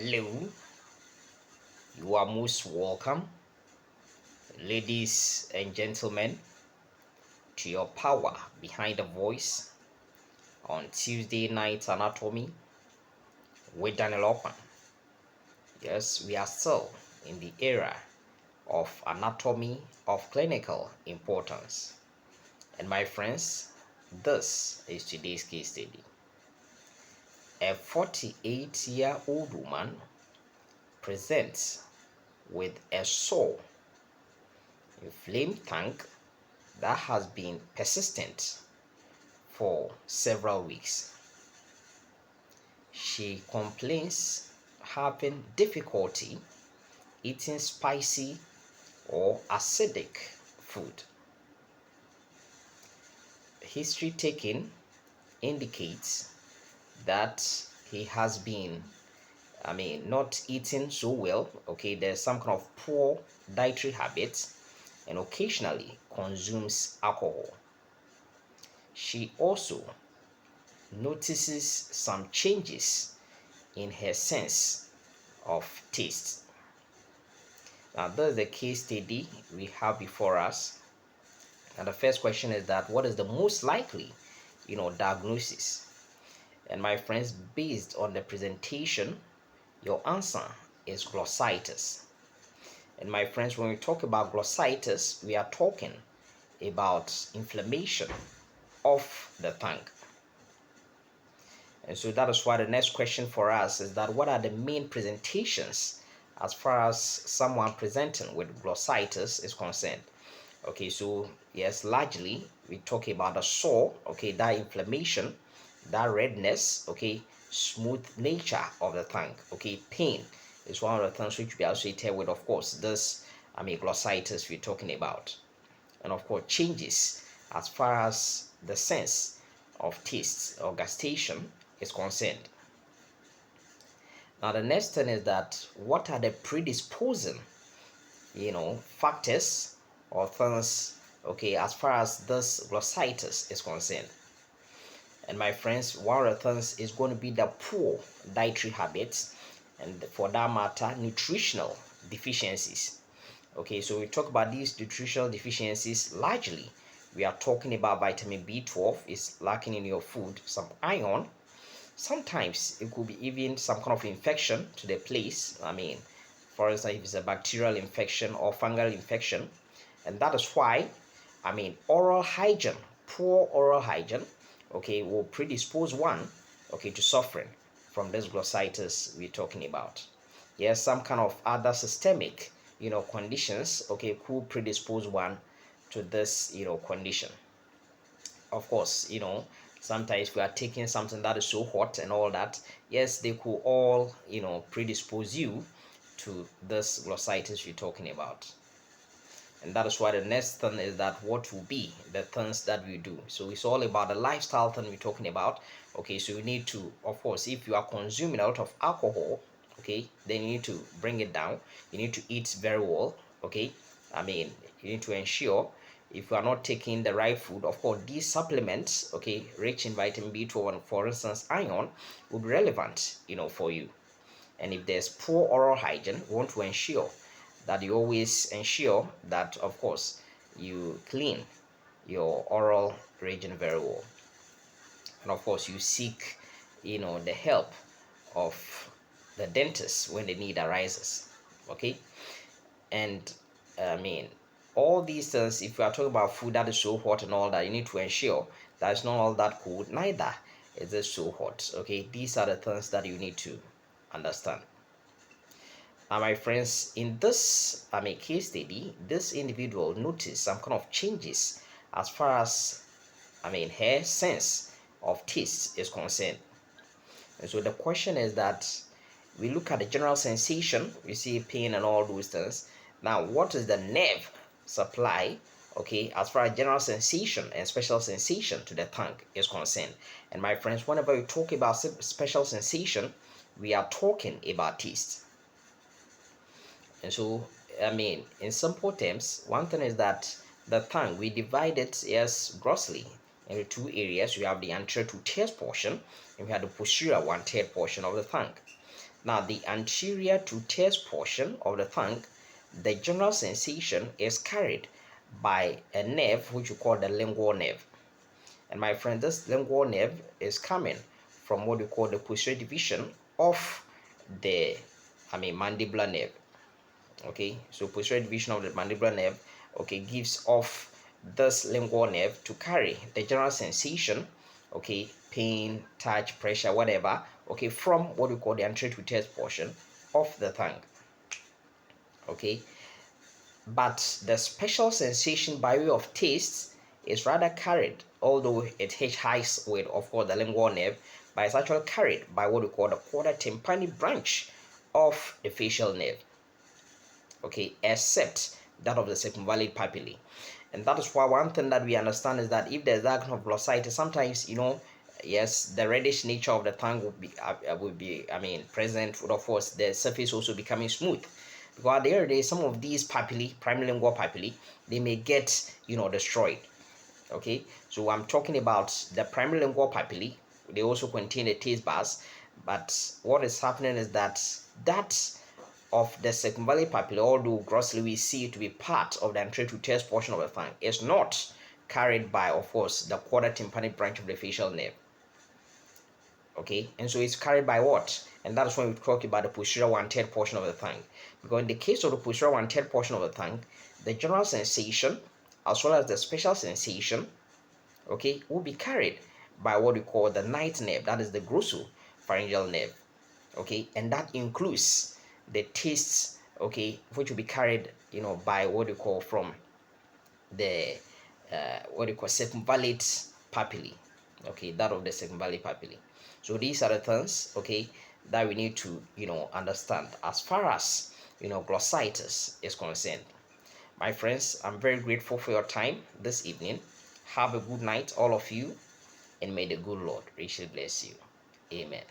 Hello, you are most welcome, ladies and gentlemen, to your power behind the voice on Tuesday Night Anatomy with Daniel Opan. Yes, we are still in the era of anatomy of clinical importance. And my friends, this is today's case study. A 48-year-old woman presents with a sore inflamed tank that has been persistent for several weeks. She complains having difficulty eating spicy or acidic food. History taken indicates that he has been, not eating so well. Okay, there's some kind of poor dietary habits and occasionally consumes alcohol. She also notices some changes in her sense of taste. Now, this is the case study we have before us. And the first question is that what is the most likely, diagnosis? And my friends, based on the presentation, your answer is glossitis. And my friends, when we talk about glossitis, we are talking about inflammation of the tongue. And so that is why the next question for us is that what are the main presentations as far as someone presenting with glossitis is concerned? Okay, so yes, largely we talk about the sore, okay, that inflammation, that redness, okay, smooth nature of the tongue, okay, pain is one of the things which we are associated with, of course, this, glossitis we're talking about. And of course, changes as far as the sense of taste or gustation is concerned. Now, the next thing is that what are the predisposing, factors or things, okay, as far as this glossitis is concerned? And my friends, one of the things is going to be the poor dietary habits, and for that matter, nutritional deficiencies. Okay, so we talk about these nutritional deficiencies largely. We are talking about vitamin B12 is lacking in your food, some iron. Sometimes it could be even some kind of infection to the place. For instance, if it's a bacterial infection or fungal infection. And that is why, oral hygiene, poor oral hygiene, okay, will predispose one, okay, to suffering from this glossitis we're talking about. Yes, some kind of other systemic, conditions, okay, could predispose one to this, condition. Of course, sometimes we are taking something that is so hot and all that. Yes, they could all, predispose you to this glossitis we're talking about. And that is why the next thing is that what will be the things that we do. So it's all about the lifestyle thing we're talking about. Okay, so you need to, of course, if you are consuming a lot of alcohol, okay, then you need to bring it down. You need to eat very well. Okay, you need to ensure if you are not taking the right food, of course, these supplements, okay, rich in vitamin B12 and, for instance, iron, will be relevant, for you. And if there's poor oral hygiene, you want to ensure that you always ensure that, of course, you clean your oral region very well. And of course, you seek, the help of the dentist when the need arises. Okay. And all these things, if you are talking about food that is so hot and all that, you need to ensure that it's not all that cold, neither is it so hot. Okay, these are the things that you need to understand. Now, my friends, in this case study, this individual noticed some kind of changes as far as her sense of taste is concerned. And so the question is that we look at the general sensation, we see pain and all those things. Now, what is the nerve supply, okay, as far as general sensation and special sensation to the tongue is concerned? And my friends, whenever we talk about special sensation, we are talking about taste. And so, in simple terms, one thing is that the tongue, we divide it, yes, grossly into two areas. We have the anterior two-thirds portion, and we have the posterior one-third portion of the tongue. Now, the anterior to test portion of the tongue, the general sensation is carried by a nerve which we call the lingual nerve. And my friend, this lingual nerve is coming from what we call the posterior division of the, mandibular nerve. Okay, so posterior division of the mandibular nerve, okay, gives off this lingual nerve to carry the general sensation, okay, pain, touch, pressure, whatever, okay, from what we call the anterior to test portion of the tongue. Okay, but the special sensation by way of taste is rather carried, although it hitchhikes with, of course, the lingual nerve, but it's actually carried by what we call the quarter tympanic branch of the facial nerve. Okay, except that of the circumvallate papillae. And that is why one thing that we understand is that if there's that kind of glossitis, sometimes, yes, the reddish nature of the tongue will be present, with, of course, the surface also becoming smooth. Because at the end of the day, some of these papillae, primary lingual papillae, they may get, destroyed. Okay, so I'm talking about the primary lingual papillae. They also contain the taste buds, but what is happening is that of the circumvallate papillae, although grossly we see it to be part of the anterior to test portion of the tongue, is not carried by, of course, the quarter tympanic branch of the facial nerve. Okay, and so it's carried by what? And that is when we talk about the posterior 1/3 portion of the tongue. Because in the case of the posterior 1/3 portion of the tongue, the general sensation as well as the special sensation, okay, will be carried by what we call the ninth nerve, that is the glossopharyngeal nerve. Okay, and that includes the tastes, okay, which will be carried, by what we call from the what we call circumvallate papillae. Okay, that of the circumvallate papillae. So these are the things, okay, that we need to, understand as far as, glossitis is concerned. My friends, I'm very grateful for your time this evening. Have a good night, all of you, and may the good Lord richly bless you. Amen.